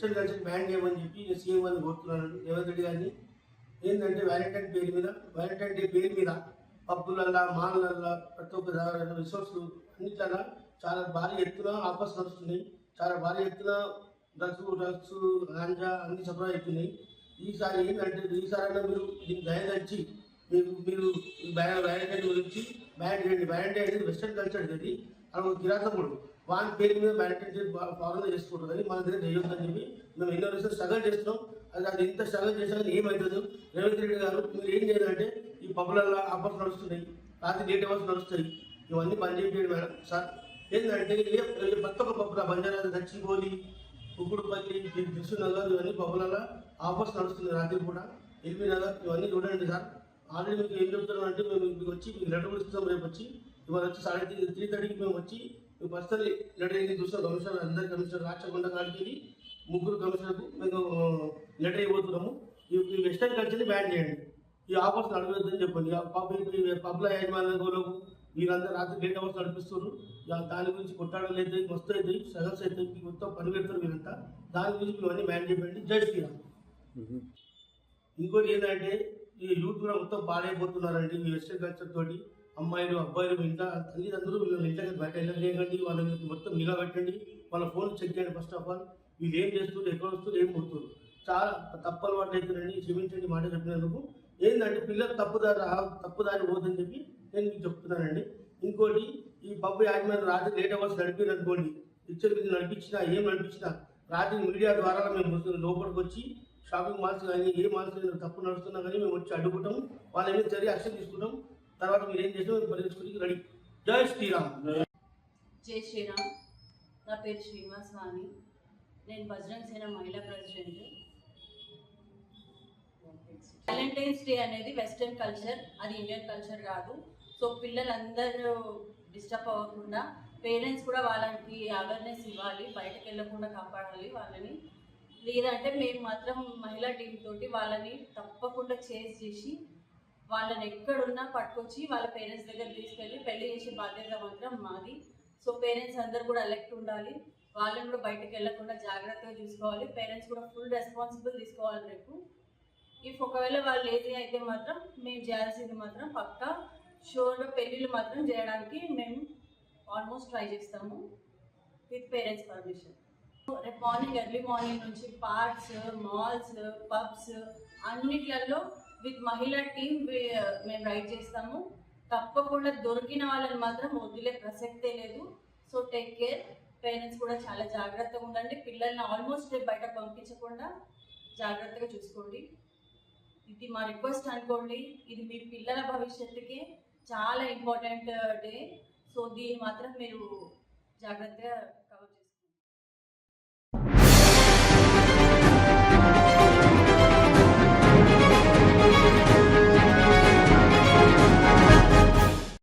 Western culture ban చేయమని చెప్పి నేను సీఎం గారిని కోరుతున్నాను రేవంత్ రెడ్డి గారిని. ఏంటంటే వ్యాలంటైన్ డే పేరు మీద పబ్బులల్లా మాల్లల్లా ప్రతి ఒక్క రిసోర్స్ అన్నిట్లలా చాలా భారీ ఎత్తున ఆఫర్స్ నడుస్తున్నాయి. చాలా భారీ ఎత్తున డ్రగ్స్ గాంజా అన్ని సప్లై అవుతున్నాయి. ఈసారి ఏంటంటే ఈసారైనా మీరు దీన్ని దయదచ్చి మీరు వ్యాలంటైన్ గురించి బ్యాన్ చేయండి. వ్యాలంటైన్ అనేది వెస్టర్న్ కల్చర్ అది, అలా కిరాతకుడు వాని పేరు మీద వ్యాలంటైన్ ఫాలో చేసుకుంటుందని మన దగ్గర చేయొద్దని చెప్పి మేము ఎన్నో రోజులు స్ట్రగల్ చేస్తున్నాం. అది ఇంత స్ట్రగల్ చేసినా ఏమవుతుంది. రేవంత్ రెడ్డి గారు మీరు ఏం చేయాలంటే ఈ పబ్బులలో ఆఫర్స్ నడుస్తున్నాయి, రాత్రి లేట్ అవర్స్ నడుస్తాయి, ఇవన్నీ బంద్ చేయండి మేడం సార్. ఏంటంటే ప్రతి ఒక్క పబ్బుల బంజారా దచ్చిపోలి కుక్కుడుపల్లి దిల్సునగర్ ఇవన్నీ పబ్బులలో ఆఫర్స్ నడుస్తున్నాయి. రాత్రి కూడా ఎల్బీ నగర్ ఇవన్నీ చూడండి సార్. ఆల్రెడీ మీకు ఏం చెప్తున్నాం అంటే మేము మీకు వచ్చి మీకు లెటర్ కూడా ఇస్తాం. రేపు వచ్చి ఇవాళ వచ్చి 3:30కి మేము వచ్చి మీకు పర్సనల్ లెటర్ ఏంటి చూస్తాం. కమిషనర్ అందరి కమిషనర్ రాచకొండ కాడికి 3 కమిషనర్కు మేము లెటర్ ఇవ్వబోతున్నాము. ఈ వెస్టర్న్ కల్చర్ని బ్యాన్ చేయండి, ఈ ఆఫర్స్ నడవద్దని చెప్పండి. పబ్ల యాజమాన్యాలకు మీరందరూ రాత్రి లేట్ అవర్స్ నడిపిస్తున్నారు. దాని గురించి కొట్టాడలు అవుతాయి, మస్తు అవుతాయి, స్ట్రగల్స్ అవుతాయి, మీకు మొత్తం పని పెడతారు మీరంతా. దాని గురించి ఇవన్నీ బ్యాన్ చేయండి. జై శ్రీరామ్. ఇంకోటి ఏంటంటే ఈ యూత్ కూడా మొత్తం పాడైపోతున్నారండి ఈ వెస్టర్న్ కల్చర్ తోటి. అమ్మాయిలు అబ్బాయిలు ఇంట్లో తల్లిదండ్రులు వీళ్ళని ఇంట్లో బయట వెళ్ళేయండి, వాళ్ళని మొత్తం నిఘా పెట్టండి, వాళ్ళ ఫోన్ చెక్ చేయండి. ఫస్ట్ ఆఫ్ ఆల్ వీళ్ళు ఏం చేస్తున్నారు, ఎక్కడ వస్తున్నారు, ఏం కొడుతున్నారు. చాలా తప్పు అలవాటు అవుతుందండి. క్షమించండి మాట చెప్పినందుకు. ఏంటంటే పిల్లలు తప్పుదారి పోదని చెప్పి నేను మీకు చెప్తున్నానండి. ఇంకోటి ఈ పబ్బు యాజమాన్యం రాత్రి లేట్ అవర్స్ నడిపారు అనుకోండి, పిక్చర్ మీద నడిపించినా ఏం నడిపించినా రాత్రి మీడియా ద్వారా మేము లోపలికి వచ్చి షాపింగ్ మాల్స్ కానీ ఏ మాల్స్ తప్పు నడుస్తున్నా కానీ మేము వచ్చి అడ్డుకుంటాం, వాళ్ళ మీద చర్య యాక్షన్ తీసుకుంటాం. తర్వాత మీరు ఏం చేసినా పరిగెత్తుకుని రెడీ. జై శ్రీరామ్. జై శ్రీరామ్. నా పేరు శ్రీనివాస్ వాణి, నేను బజరంగ్ సేన మహిళా ప్రెసిడెంట్. వ్యాలంటైన్స్ డే అనేది వెస్టర్న్ కల్చర్, అది ఇండియన్ కల్చర్ కాదు. సో పిల్లలందరూ డిస్టర్బ్ అవ్వకుండా పేరెంట్స్ కూడా వాళ్ళకి అవేర్నెస్ ఇవ్వాలి, బయటకు వెళ్ళకుండా కాపాడాలి వాళ్ళని. లేదంటే మేము మాత్రం మహిళా టీం తోటి వాళ్ళని తప్పకుండా చేసి వాళ్ళని ఎక్కడున్నా పట్టుకొచ్చి వాళ్ళ పేరెంట్స్ దగ్గర తీసుకెళ్ళి పెళ్లి చేసే బాధ్యత మాత్రం మాది. సో పేరెంట్స్ అందరు కూడా అలర్ట్ ఉండాలి, వాళ్ళని కూడా బయటకు వెళ్ళకుండా జాగ్రత్తగా చూసుకోవాలి. పేరెంట్స్ కూడా ఫుల్ రెస్పాన్సిబుల్ తీసుకోవాలి. రేపు ఒకవేళ వాళ్ళు లేజీ అయితే మాత్రం మేము చేయాల్సింది మాత్రం పక్కా షోర్గా పెళ్ళిళ్ళు మాత్రం చేయడానికి మేము ఆల్మోస్ట్ ట్రై చేస్తాము విత్ పేరెంట్స్ పర్మిషన్. రేపు ఎర్లీ మార్నింగ్ నుంచి పార్క్స్, మాల్స్, పబ్స్ అన్నిట్లలో విత్ మహిళా టీం మేము రైడ్ చేస్తాము. తప్పకుండా దొరికిన వాళ్ళని మాత్రం వదిలే ప్రసక్తే లేదు. So take care. పేరెంట్స్ కూడా చాలా జాగ్రత్తగా ఉండండి. పిల్లల్ని ఆల్మోస్ట్ బయట పంపించకుండా జాగ్రత్తగా చూసుకోండి. ఇది మా రిక్వెస్ట్ అనుకోండి. ఇది మీ పిల్లల భవిష్యత్తుకి చాలా ఇంపార్టెంట్ డే. సో దీన్ని మాత్రం మీరు జాగ్రత్తగా